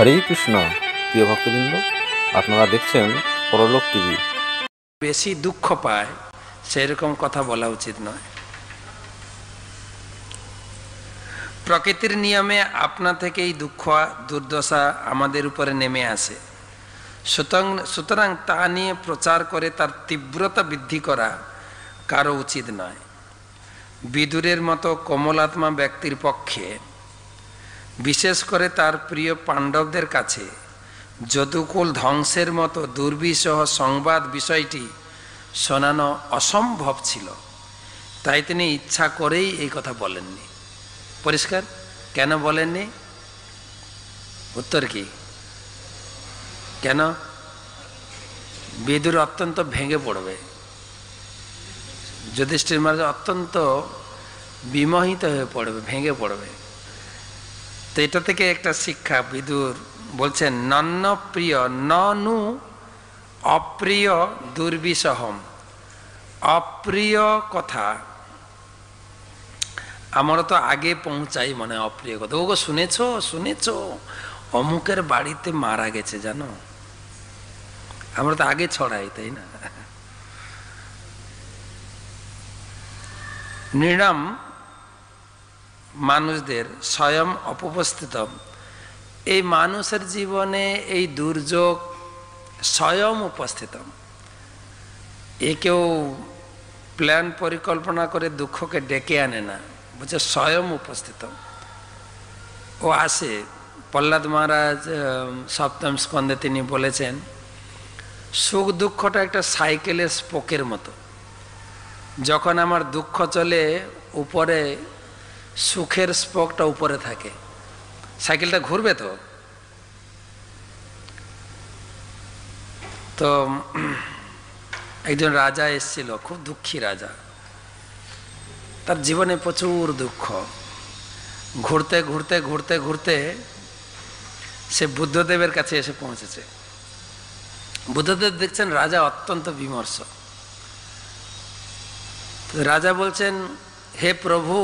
হরে কৃষ্ণ। প্রিয় ভক্তবৃন্দ, আপনারা দেখছেন পরলোক টিভি। বেশি দুঃখ পায় সেরকম কথা বলা উচিত নয়। প্রকৃতির নিয়মে আপনা থেকেই দুঃখ দুর্দশা আমাদের উপরে নেমে আসে। সুতরাং তা নিয়ে প্রচার করে তার তীব্রতা বৃদ্ধি করা কারো উচিত নয়। বিদুরের মতো কোমলাত্মা ব্যক্তির পক্ষে, বিশেষ করে তার প্রিয় পাণ্ডবদের কাছে, যদুকুল ধ্বংসের মতো দুর্বিষহ সংবাদ বিষয়টি শোনানো অসম্ভব ছিল। তাই তিনি ইচ্ছা করেই এই কথা বলেননি। পরিষ্কার কেন বলেননি? উত্তর কি? কেন? বিদুর অত্যন্ত ভেঙে পড়বে, যুধিষ্ঠির মহারাজ অত্যন্ত বিমোহিত হয়ে পড়বে, ভেঙে পড়বে। তো এটা থেকে একটা শিক্ষা বিদুর বলছেন, নন্ন প্রিয় ননু অপ্রিয় দুর্বিষহম। অপ্রিয় কথা আমরা তো আগে পৌঁছাই, মানে অপ্রিয় কথা। ওগো শুনেছো শুনেছো অমুকের বাড়িতে মারা গেছে, জানো? আমরা তো আগে ছড়াই, তাই না? নিরাম মানুষদের স্বয়ং অপস্থিত, এই মানুষের জীবনে এই দুর্যোগ স্বয়ং উপস্থিত। এ কেউ প্ল্যান পরিকল্পনা করে দুঃখকে ডেকে আনে না, বুঝছে, স্বয়ং উপস্থিত। ও আসে। প্রহ্লাদ মহারাজ সপ্তম স্কন্ধে তিনি বলেছেন, সুখ দুঃখটা একটা সাইকেলের স্পোকের মতো। যখন আমার দুঃখ চলে উপরে, সুখের স্পোকটা উপরে থাকে, সাইকেলটা ঘুরবে। তো একজন রাজা এসেছিল, খুব দুঃখী রাজা। তার জীবনে প্রচুর দুঃখ। ঘুরতে ঘুরতে ঘুরতে ঘুরতে সে বুদ্ধদেবের কাছে এসে পৌঁছেছে। বুদ্ধদেব দেখছেন রাজা অত্যন্ত বিমর্ষ। রাজা বলছেন, হে প্রভু,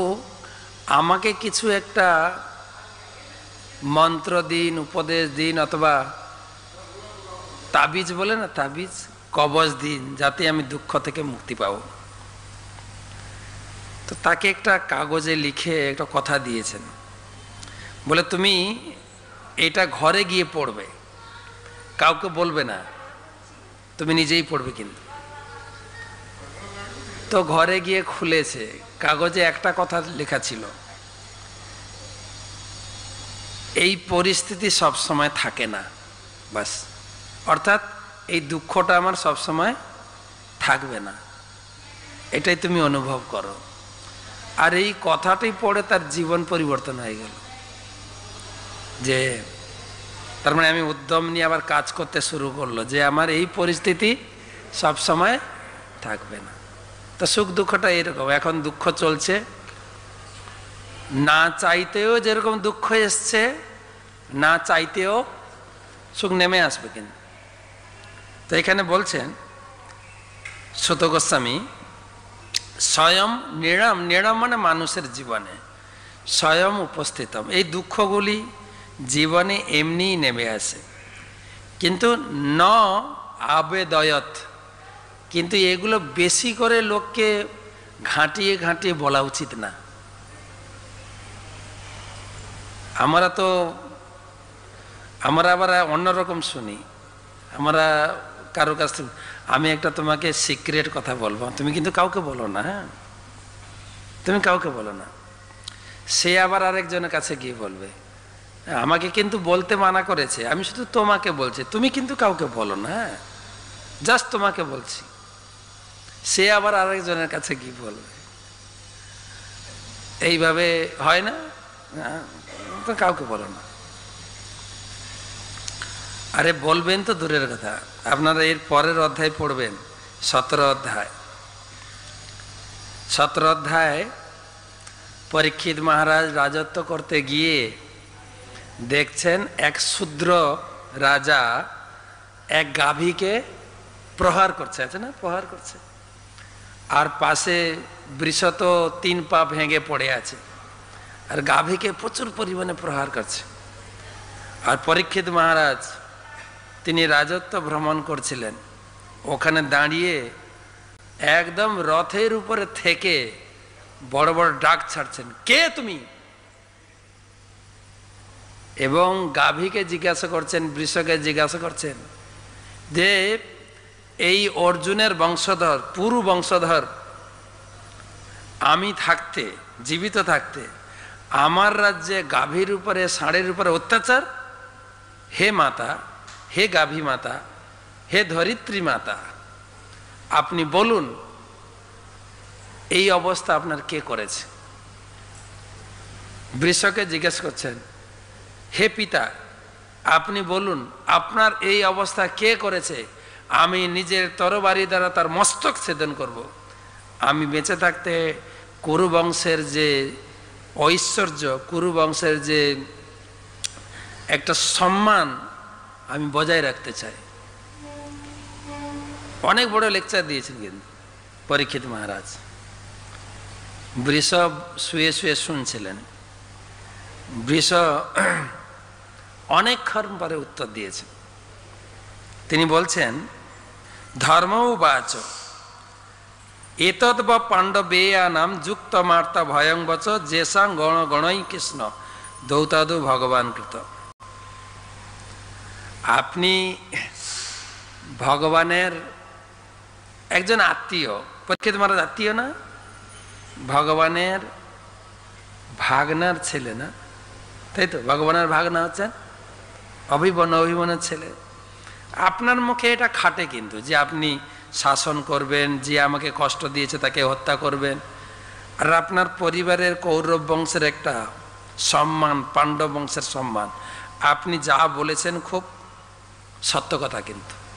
আমাকে কিছু একটা মন্ত্র দিন, উপদেশ দিন, অথবা তাবিজ বলে না, তাবিজ, কবচ দিন, যাতে আমি দুঃখ থেকে মুক্তি পাব। তো তাকে একটা কাগজে লিখে একটা কথা দিয়েছেন, বলে তুমি এটা ঘরে গিয়ে পড়বে, কাউকে বলবে না, তুমি নিজেই পড়বে কিন্তু। তো ঘরে গিয়ে খুলেছে, কাগজে একটা কথা লেখা ছিল, এই পরিস্থিতি সব সময় থাকে না, বাস। অর্থাৎ এই দুঃখটা আমার সব সময় থাকবে না, এটাই তুমি অনুভব করো। আর এই কথাটাই পড়ে তার জীবন পরিবর্তন হয়ে গেল, যে তার মানে আমি উদ্যম নিয়ে আবার কাজ করতে শুরু করলো, যে আমার এই পরিস্থিতি সব সময় থাকবে না। তো সুখ দুঃখটা এরকম। এখন দুঃখ চলছে, না চাইতেও যেরকম দুঃখ এসছে, না চাইতেও সুখ নেমে আসবে কিন্তু। তো এখানে বলছেন সূত গোস্বামী, স্বয়ং নিরাম, নিরাম মানে মানুষের জীবনে স্বয়ং উপস্থিত। এই দুঃখগুলি জীবনে এমনিই নেমে আসে, কিন্তু ন আবেদয়ত, কিন্তু এগুলো বেশি করে লোককে ঘাঁটিয়ে ঘাঁটিয়ে বলা উচিত না। আমরা আবার অন্যরকম শুনি। আমরা কারো কাছ থেকে, আমি একটা তোমাকে সিক্রেট কথা বলবো, তুমি কিন্তু কাউকে বলো না, হ্যাঁ, তুমি কাউকে বলো না। সে আবার আরেকজনের কাছে গিয়ে বলবে, আমাকে কিন্তু বলতে মানা করেছে, আমি শুধু তোমাকে বলছি, তুমি কিন্তু কাউকে বলো না, হ্যাঁ, জাস্ট তোমাকে বলছি। সে আবার আরেকজনের কাছে গিয়ে বলবে। এইভাবে হয় না? তো কাউকে বলো না। আরে বলবেন তো দূরের কথা, আপনারা এর পরের অধ্যায় পড়বেন, 17 অধ্যায়। 17 অধ্যায় পরীক্ষিত মহারাজ রাজত্ব করতে গিয়ে দেখছেন এক শূদ্র রাজা এক গাভীকে প্রহার করছে, আছে না, প্রহার করছে। আর পাশে বৃষত 3 পা ভেঙে পড়ে আছে, আর গাভীকে প্রচুর পরিমাণে প্রহার করছে। আর পরীক্ষিত মহারাজ তিনি রাজত্ব ভ্রমণ করছিলেন, ওখানে দাঁড়িয়ে একদম রথের উপরে থেকে বড় বড় ডাক ছাড়ছেন, কে তুমি? এবং গাভীকে জিজ্ঞাসা করছেন, বৃষকে জিজ্ঞাসা করছেন যে এই অর্জুনের বংশধর, পুরু বংশধর আমি থাকতে, জীবিত থাকতে আমার রাজ্যে গাভীর উপরে, ষাঁড়ের উপরে অত্যাচার? হে মাতা, হে গাভী মাতা, হে ধরিত্রী মাতা, আপনি বলুন এই অবস্থা আপনার কে করেছে? বৃষকে জিজ্ঞেস করছেন, হে পিতা আপনি বলুন আপনার এই অবস্থা কে করেছে? আমি নিজের তরবারি দ্বারা তার মস্তক ছেদন করব। আমি বেঁচে থাকতে কুরু বংশের যে ঐশ্বর্য, কুরু বংশের যে একটা সম্মান আমি বজায় রাখতে চাই। অনেক বড় লেকচার দিয়েছেন কিন্তু পরীক্ষিত মহারাজ। বৃষ শুয়ে শুয়ে শুনছিলেন। বৃষ অনেকক্ষণ পরে উত্তর দিয়েছেন। তিনি বলছেন, ধর্ম উবাচ এতদ বা পাণ্ডবেয়ানাম যুক্ত মার্তা ভয়ং বচ যেসাং গণ গণই কৃষ্ণ দৌতাদু ভগবান কৃত। আপনি ভগবানের একজন আত্মীয়, পরীক্ষিত মহারাজ আত্মীয় না? ভগবানের ভাগনার ছেলে না, তাই তো? ভগবানের ভাগনা হচ্ছেন অভিমন্যুর ছেলে। আপনার মুখে এটা খাটে কিন্তু, যে আপনি শাসন করবেন, যে আমাকে কষ্ট দিয়েছে তাকে হত্যা করবেন। আর আপনার পরিবারের কৌরব বংশের একটা সম্মান, পাণ্ডব বংশের সম্মান, আপনি যা বলেছেন খুব সত্য কথা।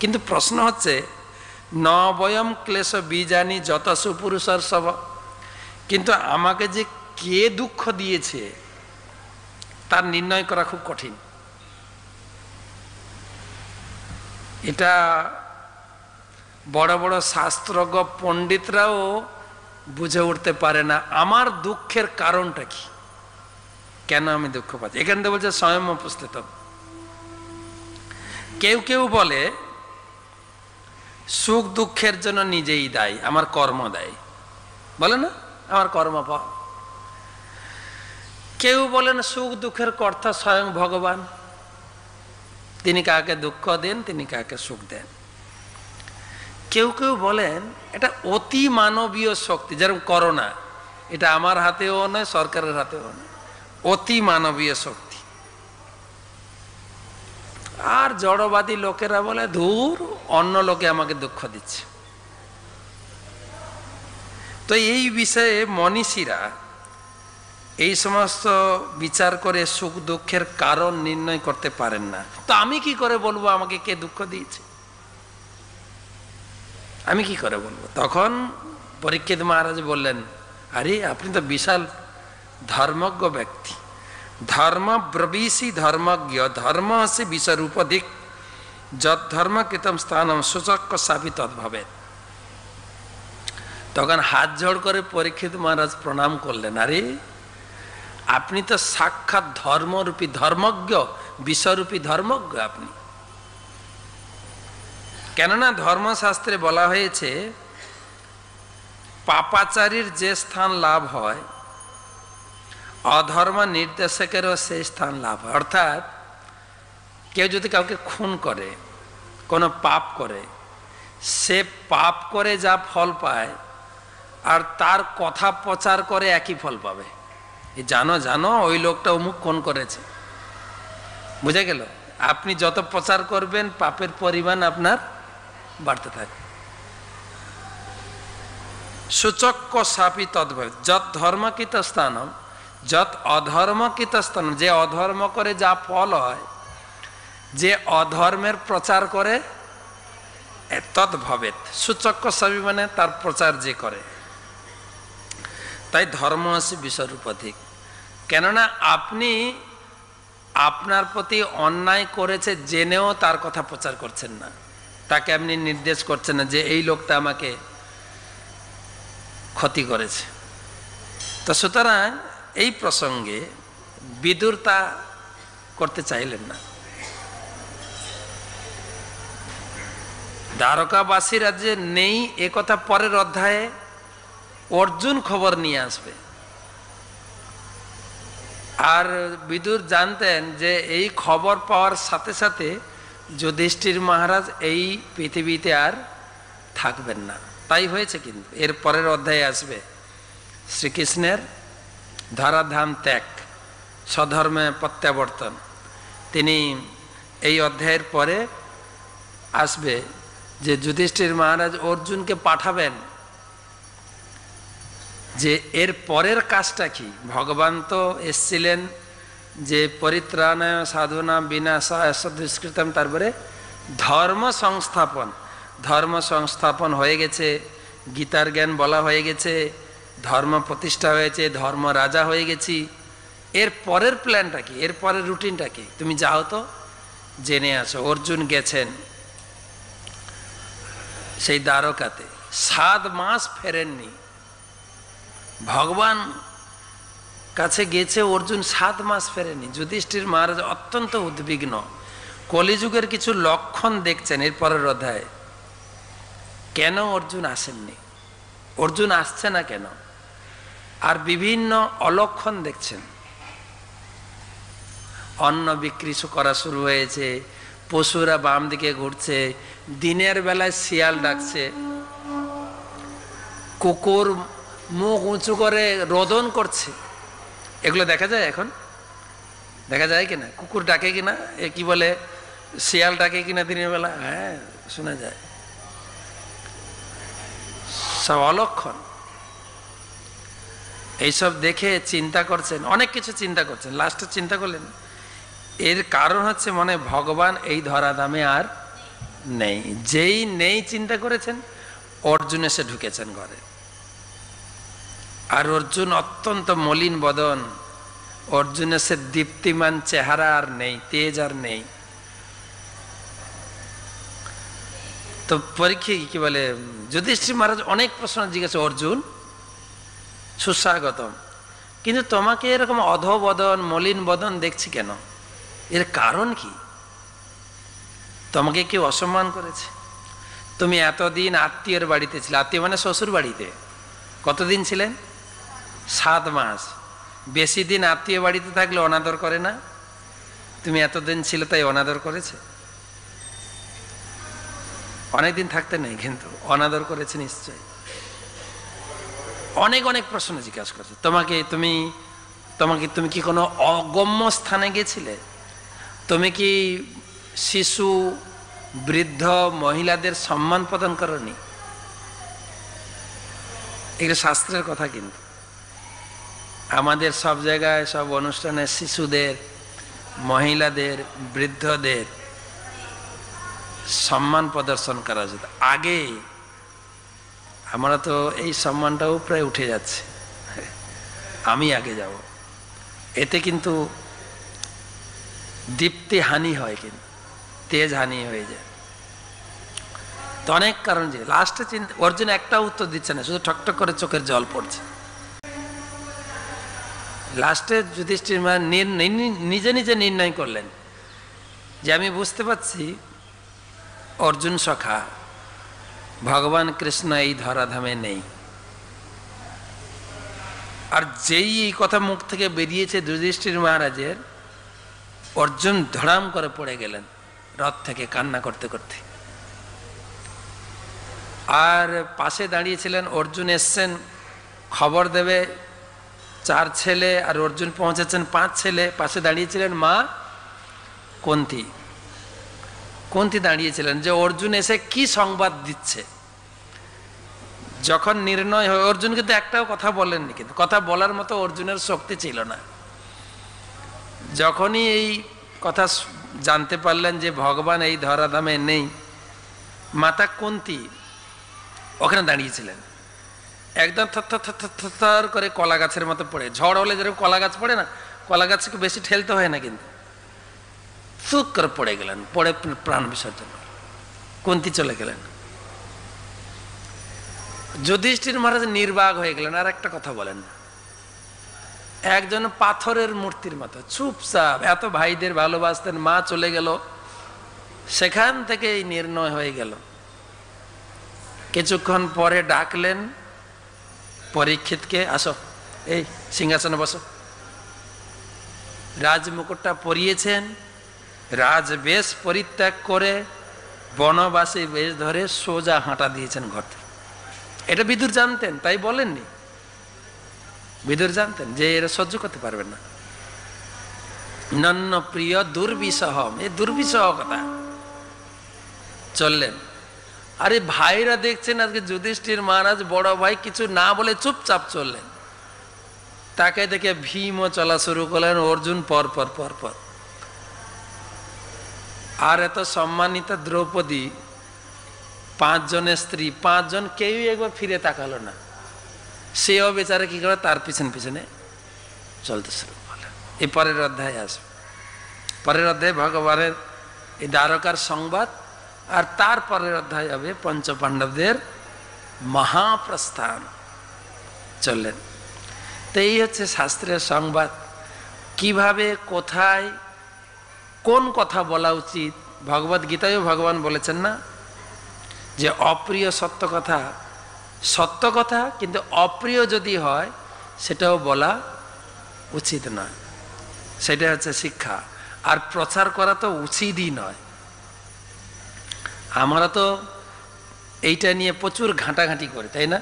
কিন্তু প্রশ্ন হচ্ছে, ন বয়ম ক্লেশ বীজানি যত সুপুরুষের সব, কিন্তু আমাকে যে কে দুঃখ দিয়েছে তার নির্ণয় করা খুব কঠিন। এটা বড় বড় শাস্ত্রজ্ঞ পণ্ডিতরাও বুঝে উঠতে পারে না আমার দুঃখের কারণটা কি, কেন আমি দুঃখ পাচ্ছি। এখান থেকে বলছে স্বয়ং উপস্থিত। কেউ কেউ বলে সুখ দুঃখের জন্য নিজেই দায়ী, আমার কর্ম দায়ী, বলে না আমার কর্মফল। কেউ বলেন সুখ দুঃখের কর্তা স্বয়ং ভগবান, তিনি কাকে দুঃখ দেন, তিনি কাকে সুখ দেন। কেউ কেউ বলেন এটা অতি মানবীয় শক্তি, যেরকম করোনা, এটা আমার হাতেও নয়, সরকারের হাতেও নয়, অতি মানবীয় শক্তি। আর জড়বাদী লোকেরা বলে ধুর, অন্য লোকে আমাকে দুঃখ দিচ্ছে। তো এই বিষয়ে মনীষীরা এই সমস্ত বিচার করে সুখ দুঃখের কারণ নির্ণয় করতে পারেন না। তো আমি কি করে বলবো আমাকে কে দুঃখ দিয়েছে? আমি কি করে বলবো? তখন পরীক্ষিত মহারাজ বললেন, আরে আপনি তো বিশাল ধর্মজ্ঞ ব্যক্তি, ধর্ম ব্রবীষি ধর্মজ্ঞ, ধর্ম আছে বিশ্বরূপধিক, যৎ ধর্ম কৃতম স্থানম সূচক সাপি তদ্ভাবে। তখন হাত জোড় করে পরীক্ষিত মহারাজ প্রণাম করলেন, আরে আপনি তো সাক্ষাৎ ধর্মরূপী ধর্মজ্ঞ, বিশ্বরূপী ধর্মজ্ঞ আপনি। কেননা ধর্মশাস্ত্রে বলা হয়েছে পাপাচারীর যে স্থান লাভ হয়, অধর্ম নির্দেশকেরও সেই স্থান লাভ হয়। অর্থাৎ কেউ যদি কাউকে খুন করে, কোনো পাপ করে, সে পাপ করে যা ফল পায় আর তার কথা প্রচার করে একই ফল পাবে। জানো জানো ওই লোকটা অমুক খুন করেছে, বুঝে গেল? আপনি যত প্রচার করবেন পাপের পরিমাণ আপনার বাড়তে থাকে। সূচক্য সাপি তদ্ভাবে যৎ ধর্মকৃত স্থানম যৎ অধর্মকৃত স্থানম, যে অধর্ম করে যা ফল হয়, যে অধর্মের প্রচার করে তদ্ভবেত। সূচক্য সাপি মানে তার প্রচার যে করে। তাই ধর্ম আছে বিশ্বরূপধিক। কেননা আপনি আপনার প্রতি অন্যায় করেছে জেনেও তার কথা প্রচার করছেন না, তাকে আপনি নির্দেশ করছেন না যে এই লোকটা আমাকে ক্ষতি করেছে। তো সুতরাং এই প্রসঙ্গে বিদুর তা করতে চাইলেন না। দ্বারকাবাসীরা যে নেই এ কথা পরের অধ্যায়ে অর্জুন খবর নিয়ে আসবে। আর বিদুর জানতেন যে এই খবর পাওয়ার সাথে সাথে যুধিষ্ঠির মহারাজ এই পৃথিবীতে আর থাকবেন না। তাই হয়েছে। কিন্তু এর পরের অধ্যায়ে আসবে শ্রীকৃষ্ণের ধরাধাম ত্যাগ, স্বধর্মে প্রত্যাবর্তন। তিনি এই অধ্যায়ের পরে আসবে যে যুধিষ্ঠির মহারাজ অর্জুনকে পাঠাবেন যে এর পরের কাজটা কি। ভগবান তো এসছিলেন যে পরিত্রাণায় সাধনা বিনাশায় দুষ্কৃতম, তারপরে ধর্ম সংস্থাপন। ধর্ম সংস্থাপন হয়ে গেছে, গীতার জ্ঞান বলা হয়ে গেছে, ধর্ম প্রতিষ্ঠা হয়েছে, ধর্ম রাজা হয়ে গেছি। এর পরের প্ল্যানটা কি, এর পরের রুটিনটা কি, তুমি যাও তো জেনে আসো। অর্জুন গেছেন সেই দ্বারকাতে, 7 মাস ফেরেননি। ভগবান কাছে গেছে অর্জুন, 7 মাস ফেরেনি। যুধিষ্ঠির মহারাজ অত্যন্ত উদ্বিগ্ন, কলিযুগের কিছু লক্ষণ দেখছেন এর পরের অধ্যায়ে। কেন অর্জুন আসেননি, অর্জুন আসছে না কেন, আর বিভিন্ন অলক্ষণ দেখছেন। অন্ন বিক্রি করা শুরু হয়েছে, পশুরা বাম দিকে ঘুরছে, দিনের বেলায় শিয়াল ডাকছে, কুকুর মুখ উঁচু করে রোদন করছে। এগুলো দেখা যায়, এখন দেখা যায় কিনা? কুকুর ডাকে কিনা, এ কি বলে, শিয়াল ডাকে কিনা দিনের বেলা? হ্যাঁ, শোনা যায়। সব অলক্ষণ। এইসব দেখে চিন্তা করছেন, অনেক কিছু চিন্তা করছেন। লাস্টে চিন্তা করলেন এর কারণ হচ্ছে মনে ভগবান এই ধরাধামে আর নেই। যেই নেই চিন্তা করেছেন, অর্জুন এসে ঢুকেছেন ঘরে। আর অর্জুন অত্যন্ত মলিন বদন, অর্জুনের সে দীপ্তিমান চেহারা আর নেই, তেজ আর নেই। তো পরীক্ষা কি বলে, যুধিষ্ঠির মহারাজ অনেক প্রশ্ন জিজ্ঞাসা, অর্জুন সুস্বাগতম, কিন্তু তোমাকে এরকম অধবদন মলিন বদন দেখছি কেন, এর কারণ কি? তোমাকে কেউ অসম্মান করেছে? তুমি এতদিন আত্মীয়ের বাড়িতে ছিলে, আত্মীয় মানে শ্বশুর বাড়িতে। কতদিন ছিলেন? 7 মাস। বেশি দিন আত্মীয় বাড়িতে থাকলে অনাদর করে না? তুমি এতদিন ছিলে তাই অনাদর করেছে? অনেকদিন থাকতে নেই কিন্তু অনাদর করেছে নিশ্চয়। অনেক অনেক প্রশ্ন জিজ্ঞাসা করছে তোমাকে। তুমি কি কোনো অগম্য স্থানে গেছিলে? তুমি কি শিশু, বৃদ্ধ, মহিলাদের সম্মান প্রদান করনি? এগুলো শাস্ত্রের কথা। কিন্তু আমাদের সব জায়গায়, সব অনুষ্ঠানে শিশুদের, মহিলাদের, বৃদ্ধদের সম্মান প্রদর্শন করা উচিত। আগে আমরা তো এই সম্মানটাও প্রায় উঠে যাচ্ছে, আমি আগে যাব, এতে কিন্তু দীপ্তি হানি হয়, কিন্তু তেজ হানি হয়ে যায়। তো অনেক কারণ। যে লাস্টে চিন্তা, অর্জুন একটা উত্তর দিচ্ছে না, শুধু ঠকঠক করে চোখের জল পড়ছে। লাস্টে যুধিষ্ঠির নিজে নিজে নির্ণয় করলেন যে আমি বুঝতে পারছি অর্জুন সখা, ভগবান কৃষ্ণ এই ধরাধামে নেই। আর যেই এই কথা মুখ থেকে বেরিয়েছে যুধিষ্ঠির মহারাজের, অর্জুন ধড়াম করে পড়ে গেলেন রথ থেকে কান্না করতে করতে। আর পাশে দাঁড়িয়েছিলেন, অর্জুন এসছেন খবর দেবে, 4 ছেলে, আর অর্জুন পৌঁছেছেন 5 ছেলে। পাশে দাঁড়িয়েছিলেন মা কুন্তি। কুন্তি দাঁড়িয়েছিলেন যে অর্জুন এসে কি সংবাদ দিচ্ছে। যখন নির্ণয় হয়, অর্জুন কিন্তু একটাও কথা বলেননি, কিন্তু কথা বলার মতো অর্জুনের শক্তি ছিল না। যখনই এই কথা জানতে পারলেন যে ভগবান এই ধরাধামে নেই, মাতা কুন্তি ওখানে দাঁড়িয়েছিলেন, একদম থর করে কলা গাছের মতো পড়ে। ঝড় হলে যেরকম কলা গাছ পড়ে না, কলা গাছকে বেশি ঠেলতে হয় না, কিন্তু চুপ করে পড়ে গেলেন। পড়ে প্রাণ বিসর্জন, কুন্তি চলে গেলেন। যুধিষ্ঠির মহারাজ নির্বাক হয়ে গেলেন, আর একটা কথা বলেন না। একজন পাথরের মূর্তির মতো চুপচাপ। এত ভাইদের ভালোবাসতেন, মা চলে গেল, সেখান থেকে এই নির্ণয় হয়ে গেল। কিছুক্ষণ পরে ডাকলেন পরীক্ষিতকে, আসো এই সিংহাসনে বসো। রাজমুকুটটা পরিয়েছেন, রাজবেশ পরিত্যাগ করে বনবাসী বেশ ধরে সোজা হাঁটা দিয়েছেন ঘর থেকে। এটা বিদুর জানতেন, তাই বলেননি। বিদুর জানতেন যে এরা সহ্য করতে পারবেন না। নন্ন প্রিয় দুর্বিষহম, এই দুর্বিষহ কথা। চললেন। আরে ভাইরা দেখছেন আজকে যুধিষ্ঠির মহারাজ বড় ভাই কিছু না বলে চুপচাপ চললেন। তাকে দেখে ভীমও চলা শুরু করলেন, অর্জুন পর পর পর পর। আর এত সম্মানিত দ্রৌপদী, 5 জনের স্ত্রী, 5 জন কেউই একবার ফিরে তাকালো না। সেও বেচারা কি করে, তার পিছন পিছনে চলতে শুরু করলেন। এই পরের অধ্যায় আসবে। পরের অধ্যায় ভগবানের এই দ্বারকার সংবাদ, আর তারপরের অধ্যায় হবে পঞ্চপাণ্ডবদের মহাপ্রস্থান। চললেন। তো এই হচ্ছে শাস্ত্রের সংবাদ। কিভাবে, কোথায়, কোন কথা বলা উচিত। ভগবদ গীতায়ও ভগবান বলেছেন না যে অপ্রিয় সত্য কথা সত্য কথা, কিন্তু অপ্রিয় যদি হয় সেটাও বলা উচিত নয়। সেটা হচ্ছে শিক্ষা। আর প্রচার করা তো উচিতই নয়। আমরা তো এইটা নিয়ে প্রচুর ঘাঁটাঘাঁটি করি, তাই না?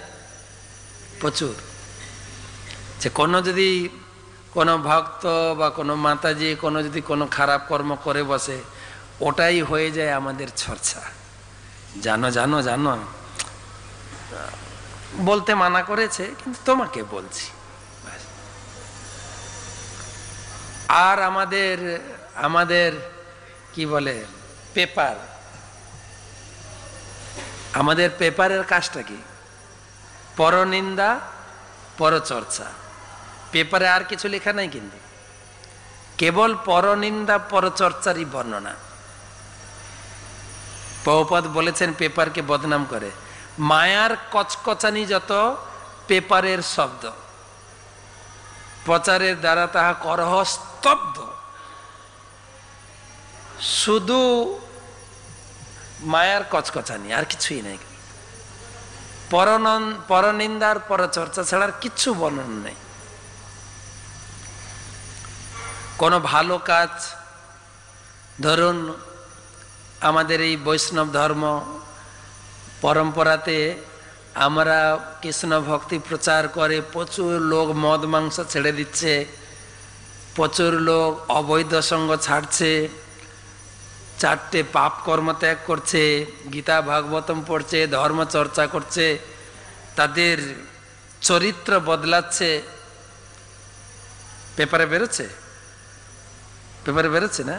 প্রচুর। যে কোনো যদি কোনো ভক্ত বা কোনো মাতাজি যদি কোনো খারাপ কর্ম করে বসে, ওটাই হয়ে যায় আমাদের চর্চা। জানো জানো জানো, বলতে মানা করেছে কিন্তু তোমাকে বলছি। আর আমাদের কি বলে পেপার, আমাদের পেপারের কাজটা কি? পরনিন্দা, পরচর্চা। পেপারে আর কিছু লেখা নাই, কিন্তু কেবল পরনিন্দা পরচর্চারই বর্ণনা। প্রভুপাদ বলেছেন পেপারকে বদনাম করে। মায়ার কচকচানি যত পেপারের শব্দ, প্রচারের দ্বারা তাহা করহ স্তব্ধ। শুধু মায়ার কচকচানি, আর কিছুই নাই। পরনিন্দার পরচর্চা ছাড়া কিচ্ছু বর্ণন নেই। কোনো ভালো কাজ, ধরুন আমাদের এই বৈষ্ণব ধর্ম পরম্পরাতে আমরা কৃষ্ণ ভক্তি প্রচার করে প্রচুর লোক মদ মাংস ছেড়ে দিচ্ছে, প্রচুর লোক অবৈধ সঙ্গ ছাড়ছে, 4টে পাপ কর্ম ত্যাগ করছে, গীতা ভাগবতম পড়ছে, ধর্ম চর্চা করছে, তাদের চরিত্র বদলাচ্ছে। পেপারে বেরোচ্ছে, পেপারে বেরোচ্ছে না?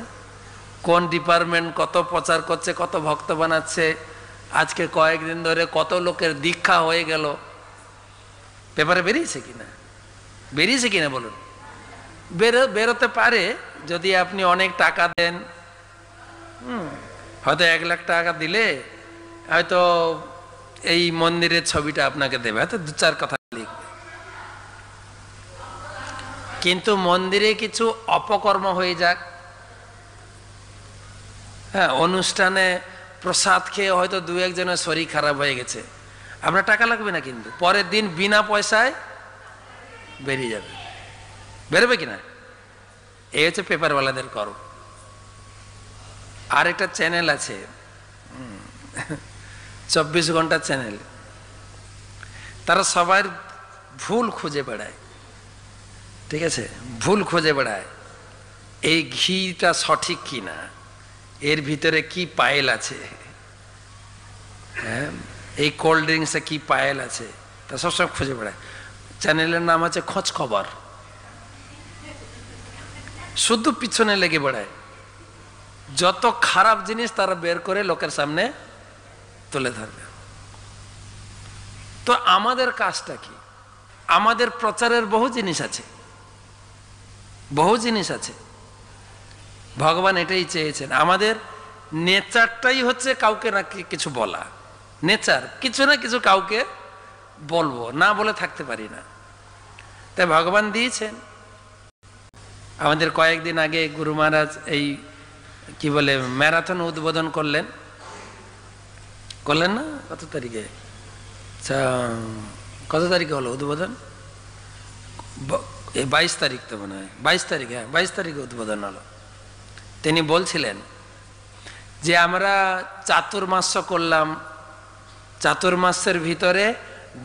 কোন ডিপার্টমেন্ট কত প্রচার করছে, কত ভক্ত বানাচ্ছে। আজকে কয়েকদিন ধরে কত লোকের দীক্ষা হয়ে গেল, পেপারে বেরিয়েছে কিনা? বেরিয়েছে কিনা বলুন? বেরোতে পারে যদি আপনি অনেক টাকা দেন। হয়তো 1 লাখ টাকা দিলে হয়তো এই মন্দিরের ছবিটা আপনাকে দেবে, হয়তো 2-4 কথা লিখবে। কিন্তু মন্দিরে কিছু অপকর্ম হয়ে যাক, হ্যাঁ, অনুষ্ঠানে প্রসাদ খেয়ে হয়তো 2-1 জনের শরীর খারাপ হয়ে গেছে, আপনার টাকা লাগবে না, কিন্তু পরের দিন বিনা পয়সায় বেরিয়ে যাবে। বেরোবে কিনা? এই হচ্ছে পেপারওয়ালাদের কর্ম। আর একটা চ্যানেল আছে, 24 ঘন্টা চ্যানেল, তারা সবার ভুল খুঁজে বেড়ায়। ঠিক আছে, ভুল খুঁজে বেড়ায়। এই ঘিটা সঠিক কিনা, এর ভিতরে কি পায়েল আছে, হ্যাঁ, এই কোল্ড ড্রিঙ্কসে কি পায়েল আছে, তা সবসময় খুঁজে বেড়ায়। চ্যানেলের নাম আছে খোঁজ খবর। শুধু পিছনে লেগে বেড়ায়, যত খারাপ জিনিস তারা বের করে লোকের সামনে তুলে ধরবে। তো আমাদের কাজটা কি? আমাদের প্রচারের বহু জিনিস আছে, বহু জিনিস আছে। ভগবান এটাই চেয়েছেন। আমাদের নেচারটাই হচ্ছে কাউকে না কিছু বলা। নেচার কিছু না কিছু কাউকে বলবো, না বলে থাকতে পারি না। তাই ভগবান দিয়েছেন আমাদের কয়েকদিন আগে গুরু মহারাজ এই কি বলে ম্যারাথন উদ্বোধন করলেন না? কত তারিখে? কত তারিখে হলো উদ্বোধন? 22 তারিখ তো মনে হয়, 22 তারিখ, হ্যাঁ 22 তারিখে উদ্বোধন হলো। তিনি বলছিলেন যে আমরা চাতুর্মাস্য করলাম, চাতুর্মাস্যের ভিতরে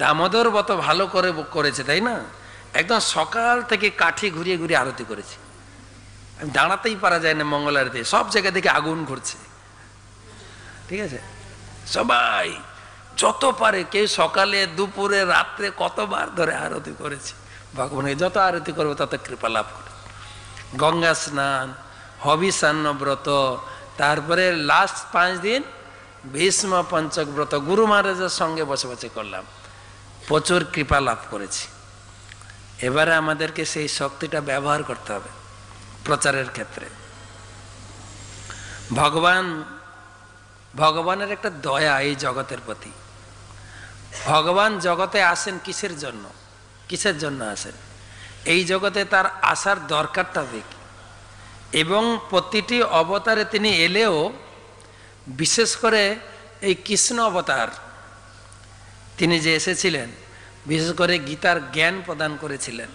দামোদর ব্রত ভালো করে করেছে, তাই না? একদম সকাল থেকে কাঠি ঘুরিয়ে ঘুরিয়ে আরতি করেছে, দাঁড়াতেই পারা যায় না মঙ্গল আরতি, সব জায়গা থেকে আগুন ঘুরছে, ঠিক আছে? সবাই যত পারে, কেউ সকালে দুপুরে রাত্রে কতবার ধরে আরতি করেছে, ভগবানকে যত আরতি করবে তত কৃপা লাভ করে। গঙ্গা স্নান, হবিষান্ন ব্রত, তারপরে লাস্ট 5 দিন ভীষ্ম পঞ্চক ব্রত গুরু মহারাজের সঙ্গে বসে বসে করলাম, প্রচুর কৃপা লাভ করেছি। এবারে আমাদেরকে সেই শক্তিটা ব্যবহার করতে হবে প্রচারের ক্ষেত্রে। ভগবানের একটা দয়া এই জগতের প্রতি। ভগবান জগতে আসেন কিসের জন্য? কিসের জন্য আসেন? এই জগতে তার আসার দরকারটা কি? এবং প্রতিটি অবতারে তিনি এলেও বিশেষ করে এই কৃষ্ণ অবতার তিনি যে এসেছিলেন, বিশেষ করে গীতার জ্ঞান প্রদান করেছিলেন।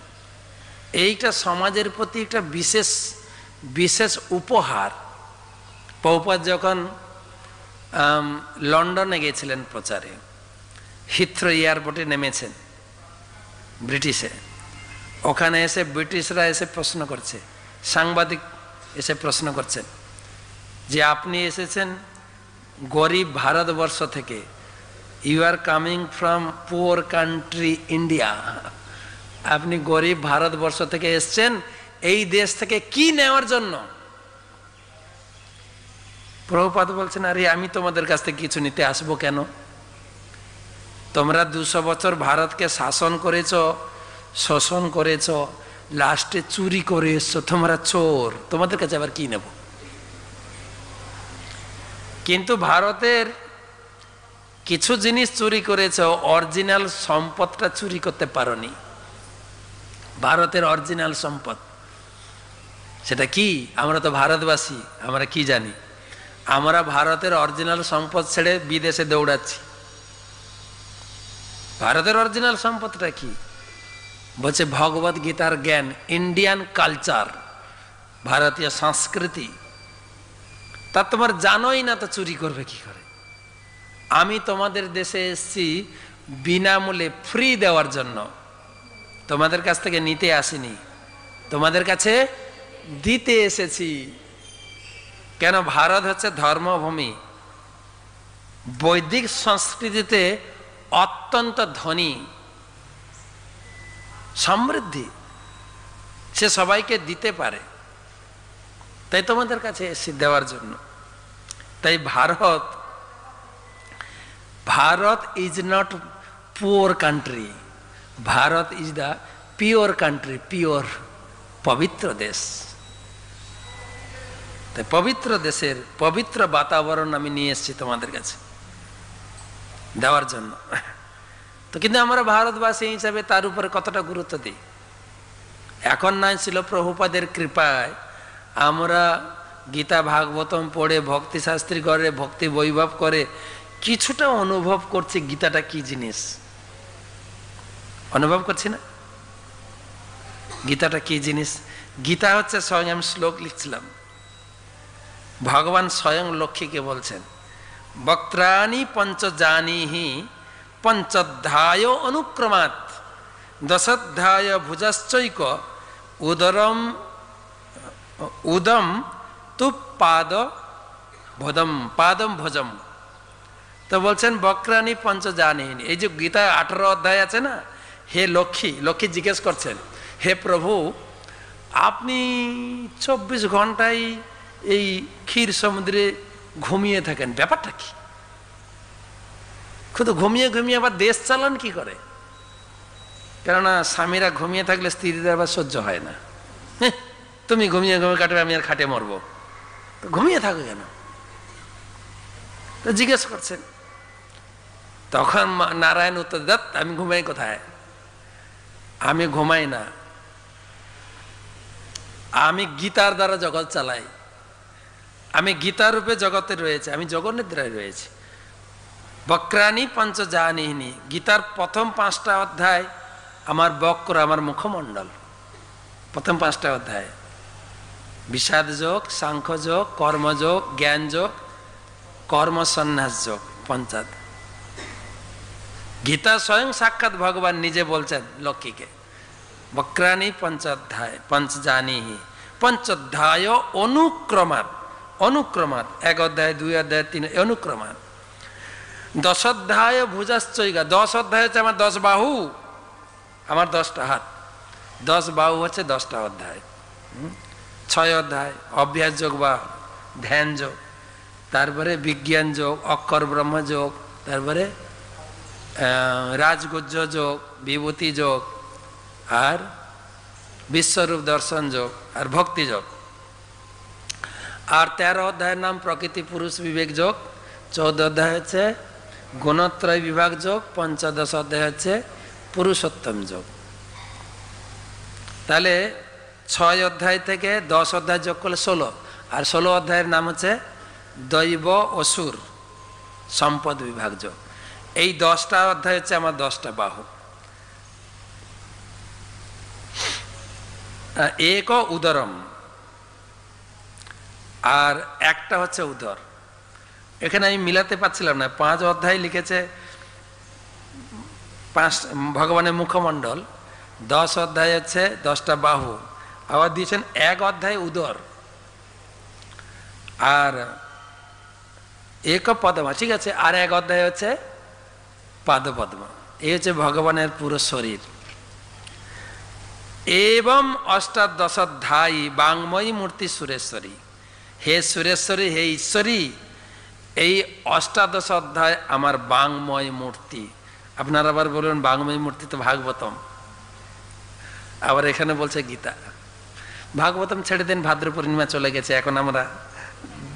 এইটা সমাজের প্রতি একটা বিশেষ বিশেষ উপহার। প্রভুপাদ যখন লন্ডনে গিয়েছিলেন প্রচারে, হিথ্রো এয়ারপোর্টে নেমেছেন ব্রিটিশে, ওখানে এসে ব্রিটিশরা এসে প্রশ্ন করছে, সাংবাদিক এসে প্রশ্ন করছেন যে আপনি এসেছেন গরিব ভারতবর্ষ থেকে, you are coming from poor country India, আপনি গরিব ভারতবর্ষ থেকে এসছেন, এই দেশ থেকে কি নেওয়ার জন্য? প্রভুপাদ বলছেন, আরে আমি তোমাদের কাছ থেকে কিছু নিতে আসবো কেন? তোমরা 200 বছর ভারতকে শাসন করেছ, শোষণ করেছ, লাস্টে চুরি করে এসছো, তোমরা চোর, তোমাদের কাছে আবার কি নেব? কিন্তু ভারতের কিছু জিনিস চুরি করেছ, অরিজিনাল সম্পদটা চুরি করতে পারোনি। ভারতের অরিজিনাল সম্পদ সেটা কি? আমরা তো ভারতবাসী, আমরা কি জানি? আমরা ভারতের অরিজিনাল সম্পদ ছেড়ে বিদেশে দৌড়াচ্ছি। ভারতের অরিজিনাল সম্পদটা কি? বলছে ভগবত গীতার জ্ঞান, ইন্ডিয়ান কালচার, ভারতীয় সংস্কৃতি। তা তোমার জানোই না তো চুরি করবে কি করে? আমি তোমাদের দেশে এসেছি বিনামূল্যে, ফ্রি দেওয়ার জন্য, তোমাদের কাছ থেকে নিতে আসিনি, তোমাদের কাছে দিতে এসেছি। কেন? ভারত হচ্ছে ধর্মভূমি, বৈদিক সংস্কৃতিতে অত্যন্ত ধনী, সমৃদ্ধি, সে সবাইকে দিতে পারে, তাই তোমাদের কাছে এসে দেওয়ার জন্য। তাই Bharat is not poor country, Bharat is the pure country, pure, পবিত্র দেশ। তাই পবিত্র দেশের পবিত্র বাতাবরণ আমি নিয়ে এসেছি তোমাদের কাছে দেওয়ার জন্য। তো কিন্তু আমরা ভারতবাসী হিসাবে তার উপরে কতটা গুরুত্ব দিই? এখন নয়, ছিল প্রভুপাদের কৃপায় আমরা গীতা ভাগবতম পড়ে, ভক্তি শাস্ত্রী করে, ভক্তি বৈভব করে কিছুটা অনুভব করছি গীতাটা কি জিনিস। অনুভব করছি না গীতাটা কি জিনিস? গীতা হচ্ছে স্বয়ং, আমি শ্লোক লিখছিলাম, ভগবান স্বয়ং লক্ষ্মীকে বলছেন, বক্ত্রাণি পঞ্চজানিহি পঞ্চধ্যায় অনুক্রমাৎ দশধ্যায় ভুজশ্চৈক উদম তু পাদম ভোজম। তো বলছেন বক্রাণি পঞ্চজানিহীন। এই যে গীতা 18 অধ্যায় আছে না, হে লক্ষ্মী, লক্ষ্মী জিজ্ঞেস করছেন, হে প্রভু, আপনি 24 ঘন্টায় এই ক্ষীর সমুদ্রে ঘুমিয়ে থাকেন, ব্যাপারটা কি? শুধু ঘুমিয়ে ঘুমিয়ে আবার দেশ চালান কি করে? কেননা স্বামীরা ঘুমিয়ে থাকলে স্ত্রীদের আবার সহ্য হয় না। তুমি ঘুমিয়ে ঘুমিয়ে কাটবে, আমি আর খাটে মরবো, তো ঘুমিয়ে থাকো কেন? তো জিজ্ঞেস করছেন। তখন নারায়ণ উত্তর, দেন, আমি ঘুমাই কোথায়? আমি ঘুমাই না, আমি গীতার দ্বারা জগৎ চালাই, আমি গীতার রূপে জগতে রয়েছে, আমি জগন্নিদ্রায় রয়েছি। বক্রাণী পঞ্চজানিহিনী, গীতার প্রথম 5টা অধ্যায় আমার বক্র, আমার মুখমণ্ডল। প্রথম 5টা অধ্যায় বিষাদ যোগ, সাংখ্য যোগ, কর্মযোগ, জ্ঞান যোগ, কর্ম সন্ন্যাস যোগ, পঞ্চাদ। গীতা স্বয়ং সাক্ষাৎ ভগবান নিজে বলছেন লক্ষ্মীকে, বক্রাণী পঞ্চাধ্যায় পঞ্চজানিহি, পঞ্চধ্যায় অনুক্রমাৎ, অনুক্রমাৎ 1 অধ্যায় 2 অধ্যায় 3 অনুক্রমাৎ। 10 অধ্যায় ভুজাশ্চৈগা, 10 অধ্যায় হচ্ছে আমার 10 বাহু, আমার 10টা হাত। 10 বাহু হচ্ছে 10টা অধ্যায়। 6 অধ্যায় অভ্যাস যোগ বা ধ্যান যোগ, তারপরে বিজ্ঞান যোগ, অক্ষর ব্রহ্ম যোগ, তারপরে রাজগুজ্জ যোগ, বিভূতি যোগ, আর বিশ্বরূপ দর্শন যোগ, আর ভক্তি যোগ। আর 13 অধ্যায়ের নাম প্রকৃতি পুরুষ বিবেক যোগ। 14 অধ্যায় হচ্ছে গুণত্রয় বিভাগ যোগ। 15 অধ্যায় হচ্ছে পুরুষোত্তম যোগ। তাহলে 6 অধ্যায় থেকে 10 অধ্যায় যোগ করলে 16, আর 16 অধ্যায়ের নাম হচ্ছে দৈব অসুর সম্পদ বিভাগ যোগ। এই 10টা অধ্যায় হচ্ছে আমার 10টা বাহু। এক উদরম, আর একটা হচ্ছে উদর। এখানে আমি মিলাতে পারছিলাম না, 5 অধ্যায় লিখেছে 5 ভগবানের মুখমণ্ডল, 10 অধ্যায় হচ্ছে 10টা বাহু, আবার দিয়েছেন 1 অধ্যায় উদর, আর এক পদ্মা, ঠিক আছে, আর 1 অধ্যায় হচ্ছে পাদপদ্মা। এই হচ্ছে ভগবানের পুরো শরীর। এবং অষ্টাদশ অধ্যায়ী বাংময়ী মূর্তি সুরেশ্বরী, হে সুরেশ্বরী, হে ঈশ্বরী, এই 18 অধ্যায় আমার বাংময় মূর্তি। আপনারা আবার বলবেন বাংময় মূর্তি তো ভাগবতম, আবার এখানে বলছে গীতা। ভাগবতম ছেড়ে দিন, ভাদ্র পূর্ণিমা চলে গেছে, এখন আমরা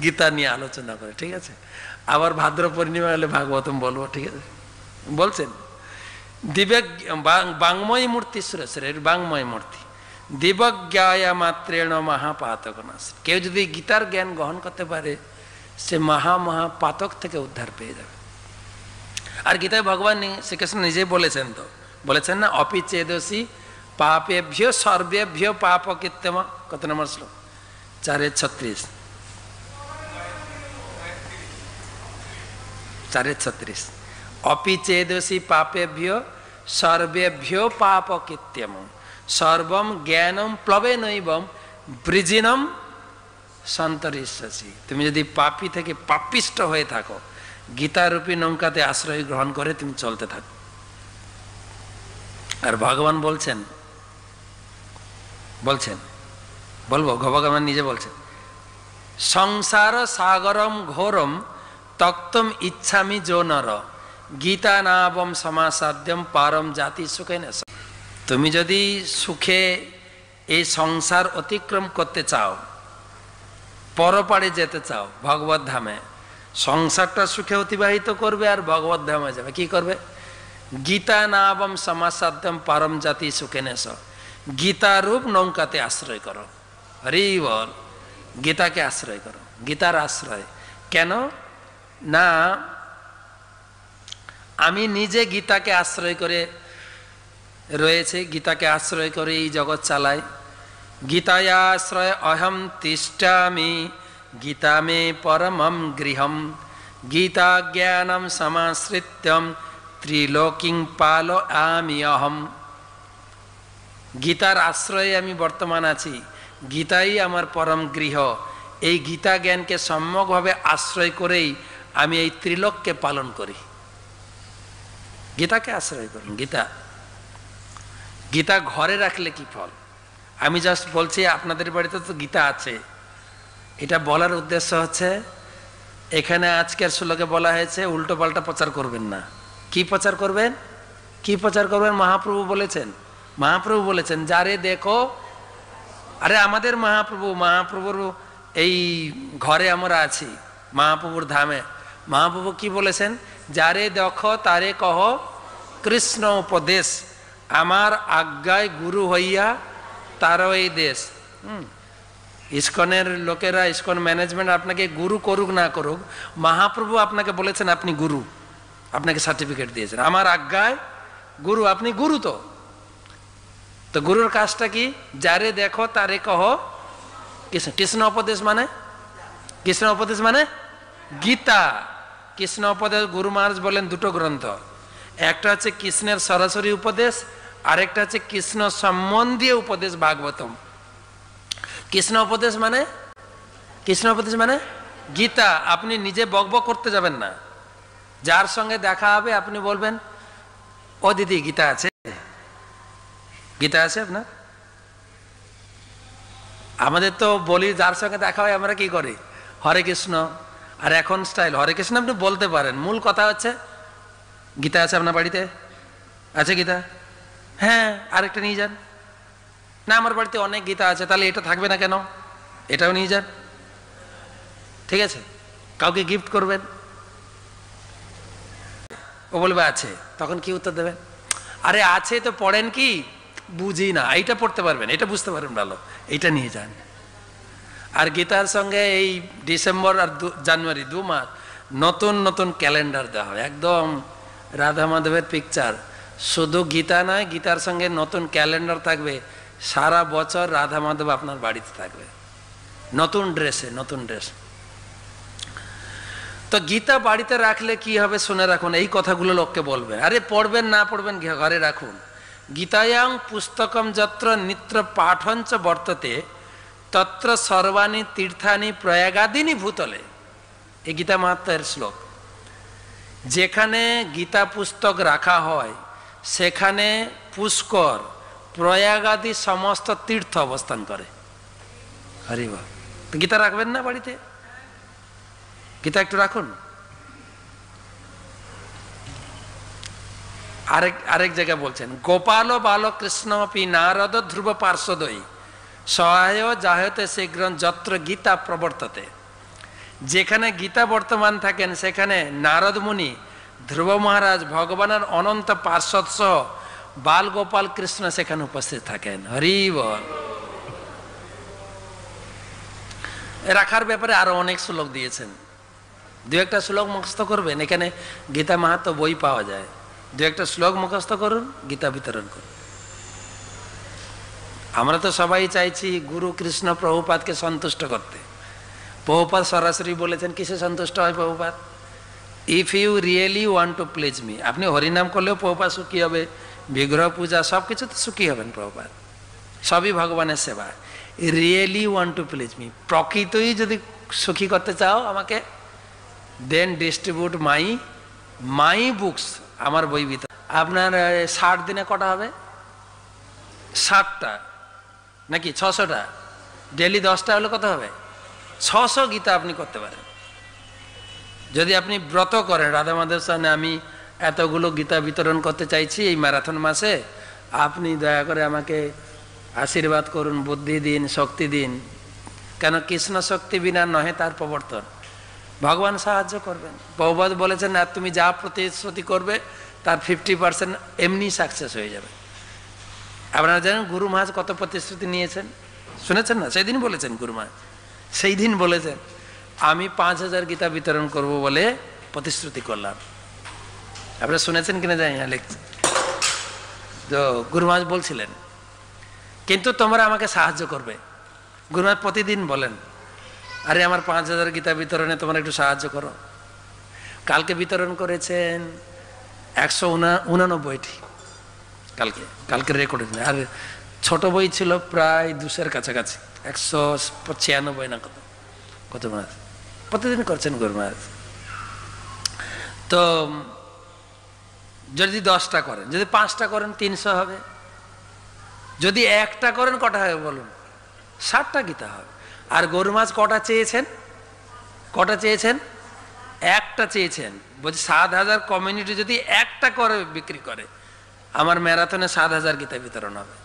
গীতা নিয়ে আলোচনা করি, ঠিক আছে। আবার ভাদ্র পূর্ণিমা হলে ভাগবতম বলবো, ঠিক আছে। বলছেন দিব্য বাংময় মূর্তি সুরেশ্বরের বাংময় মূর্তি, দিবজ্ঞায়া মাত্রেণ মহাপাতক নাশ। কেউ যদি গীতার জ্ঞান গ্রহণ করতে পারে, সে মহাপাতক থেকে উদ্ধার পেয়ে যাবে। আর গীতায় ভগবান শ্রীকৃষ্ণ নিজেই বলেছেন, তো বলেছেন না, অপি চেদসি পাপেভ্য সর্বেভ্য পাপ কৃত্যম। কত নম্বর শ্লোক? 4:36। 4:36 অপি চেদসি পাপেভ্য সর্বেভ্য পাপ কৃত্যম সর্বম জ্ঞানম প্লবেনৈবম বৃজিনম সন্তরিষ্যসি। তুমি যদি পাপী থেকে পাপিষ্ট হয়ে থাকো, গীতারূপী নৌকাতে আশ্রয় গ্রহণ করে তুমি চলতে থাকো। আর ভগবান বলছেন বলবো, ভগবান নিজে বলছেন, সংসার সাগরম ঘোরম তক্তম ইচ্ছামি যো নর গীতা নাবম সমাসাদ্যম পারম জাতি সুখে নেশ। তুমি যদি সুখে এই সংসার অতিক্রম করতে চাও, পরপারে যেতে চাও, ভগবত ধামে, সংসারটা সুখে অতিবাহিত করবে আর ভগবত ধামে যাবে, কি করবে? গীতা নাবম সমাসাদ্যম পারম জাতি সুখে নেশ। গীতারূপ নৌকাতে আশ্রয় করো। হরি বল, গীতাকে আশ্রয় করো। গীতার আশ্রয় কেন না? আমি নিজে গীতাকে আশ্রয় করে রয়েছে, গীতাকে আশ্রয় করে এই জগৎ চালাই। গীতায়াশ্রয় অহম তিষ্ঠামি গীতা মে পরমম গৃহম গীতা জ্ঞানম সমাশ্রিত্যম ত্রিলোকিং পাল আমি অহম। গীতার আশ্রয়ে আমি বর্তমান আছি, গীতাই আমার পরম গৃহ। এই গীতা জ্ঞানকে সম্যকভাবে আশ্রয় করেই আমি এই ত্রিলোককে পালন করি। গীতাকে আশ্রয় করুন। গীতা ঘরে রাখলে কি ফল? আমি জাস্ট বলছি, আপনাদের বাড়িতে তো গীতা আছে, এটা বলার উদ্দেশ্য হচ্ছে, এখানে আজকের শ্লোকে বলা হয়েছে উল্টো পাল্টা প্রচার করবেন না। কি প্রচার করবেন? কি প্রচার করবেন? মহাপ্রভু বলেছেন যারে দেখো, আরে আমাদের মহাপ্রভুর এই ঘরে আমরা আছি, মহাপ্রভুর ধামে। মহাপ্রভু কি বলেছেন? যারে দেখো তারে কহ কৃষ্ণ উপদেশ, আমার আজ্ঞায় গুরু হইয়া তারও এই দেশ। ইসকনের লোকেরা, ইসকন ম্যানেজমেন্ট আপনাকে গুরু করুক না করুক, মহাপ্রভু আপনাকে বলেছেন আপনি গুরু, আপনাকে সার্টিফিকেট দিয়েছেন, আমার আজ্ঞায় গুরু, আপনি গুরু। তো গুরুর কাজটা কি? যারে দেখো তারে কহ কৃষ্ণ। কৃষ্ণ উপদেশ মানে, কৃষ্ণ উপদেশ মানে গীতা। কৃষ্ণ উপদেশ গুরু মহারাজ বলেন দুটো গ্রন্থ, একটা হচ্ছে কৃষ্ণের সরাসরি উপদেশ, আরেকটা হচ্ছে কৃষ্ণ সম্বন্ধীয় উপদেশ ভাগবতম। কৃষ্ণ উপদেশ মানে, কৃষ্ণ উপদেশ মানে গীতা। আপনি নিজে বকবক করতে যাবেন না, যার সঙ্গে দেখা হবে আপনি বলবেন, ও দিদি গীতা আছে, গীতা আছে আপনার? আমাদের তো বলি যার সঙ্গে দেখা হয় আমরা কি করি, হরে কৃষ্ণ। আর এখন স্টাইল হরে কৃষ্ণ আপনি বলতে পারেন, মূল কথা হচ্ছে গীতা আছে আপনার বাড়িতে? আছে গীতা? হ্যাঁ, আরেকটা নিয়ে যান। না আমার বাড়িতে অনেক গীতা আছে, তাহলে এটা থাকবে না কেন, এটাও নিয়ে যান। ঠিক আছে, কাউকে গিফট করবেন, ও বলবে আছে, তখন কি উত্তর দেবেন? আরে আছে তো পড়েন কি, বুঝি না, এইটা পড়তে পারবেন, এটা বুঝতে পারবেন ভালো, এইটা নিয়ে যান। আর গীতার সঙ্গে এই ডিসেম্বর আর জানুয়ারি 2 মাস নতুন নতুন ক্যালেন্ডার দেওয়া হয়, একদম রাধা মাধবের পিকচার। শুধু গীতা নয়, গীতার সঙ্গে নতুন ক্যালেন্ডার থাকবে, সারা বছর রাধা মাধব আপনার বাড়িতে থাকবে, নতুন ড্রেসে, নতুন ড্রেস। তো গীতা বাড়িতে রাখলে কি হবে শুনে রাখুন, এই কথাগুলো লোককে বলবেন। আরে পড়বেন না পড়বেন ঘরে রাখুন। গীতায়াং পুস্তকম যত্র নিত্য পাঠঞ্চ বর্ততে তত্র সর্বাণী তীর্থানি প্রয়াগাদিনী ভূতলে। এই গীতা মাহাত্ম্যের শ্লোক। যেখানে গীতা পুস্তক রাখা হয় সেখানে পুষ্কর, প্রয়াগাদি সমস্ত তীর্থ অবস্থান করে। হরি বল। তো গীতা রাখবেন না বাড়িতে? গীতা একটু রাখুন। আরেক জায়গায় বলছেন, গোপাল বালকৃষ্ণ পি নারদ ধ্রুব পার্শ্বদয়ী সহায় যাহতে শীঘ্র যত্র গীতা প্রবর্ততে। যেখানে গীতা বর্তমান থাকেন সেখানে নারদ মুনি, ধ্রুব মহারাজ, ভগবানের অনন্ত পার্শ্বদ সহ বাল গোপাল কৃষ্ণ সেখানে উপস্থিত থাকেন। হরি বল। রাখার ব্যাপারে আরো অনেক শ্লোক দিয়েছেন, দু একটা শ্লোক মুখস্থ করবেন, এখানে গীতা মাহাত্ম্য বই পাওয়া যায়, দু একটা শ্লোক মুখস্থ করুন, গীতা বিতরণ করুন। আমরা তো সবাই চাইছি গুরু কৃষ্ণ প্রভুপাদকে সন্তুষ্ট করতে। প্রভুপাদ সরাসরি বলেছেন কিসে সন্তুষ্ট হয় Prabhupada? If you really want to please me. আপনি হরিনাম করলেও প্রভুপাদ সুখী হবে, বিগ্রহ পূজা সব কিছুতে সুখী হবেন প্রভুপাদ, সবই ভগবানের সেবা। Really want to please me, প্রকৃতই যদি সুখী করতে চাও আমাকে, দেন ডিস্ট্রিবিউট মাই বুকস, আমার বই বিতরণ। আপনার 60 দিনে কটা হবে? 60টা নাকি 600টা? ডেলি 10টা হলে কত হবে? 600 গীতা আপনি করতে পারেন যদি আপনি ব্রত করেন। রাধা মাধব সামনে আমি এতগুলো গীতা বিতরণ করতে চাইছি এই ম্যারাথন মাসে, আপনি দয়া করে আমাকে আশীর্বাদ করুন, বুদ্ধি দিন, শক্তি দিন। কেন? কৃষ্ণ শক্তি বিনা নহে তার প্রবর্তন। ভগবান সাহায্য করবেন। প্রভুপাদ বলেছেন, আর তুমি যা প্রতিশ্রুতি করবে তার 50% এমনি সাকসেস হয়ে যাবে। আপনারা জানেন গুরু মহারাজ কত প্রতিশ্রুতি নিয়েছেন, শুনেছেন না? সেই দিন বলেছেন গুরু মহারাজ, সেই দিন বলেছেন আমি 5000 গীতা বিতরণ করব বলে প্রতিশ্রুতি করলাম। আপনারা শুনেছেন কিনা জানি না, লিখছেন তো গুরু মহারাজ বলছিলেন, কিন্তু তোমরা আমাকে সাহায্য করবে। গুরু মহারাজ প্রতিদিন বলেন, আরে আমার 5000 গীতা বিতরণে তোমরা একটু সাহায্য করো। কালকে বিতরণ করেছেন 189টি, কালকে রেকর্ড। আর ছোট বই ছিল প্রায় 200-এর কাছাকাছি, 196 না কত মহারাজ প্রতিদিন করছেন গুরু মহারাজ। তো যদি 10টা করেন, যদি 5টা করেন 300 হবে, যদি 1টা করেন কটা হবে বলুন? 60টা গীতা হবে। আর গুরু মহারাজ কটা চেয়েছেন? একটা চেয়েছেন। বলছে 7000 কমিউনিটি যদি একটা করে বিক্রি করে, আমার ম্যারাথনে 7000 গীতা বিতরণ হবে।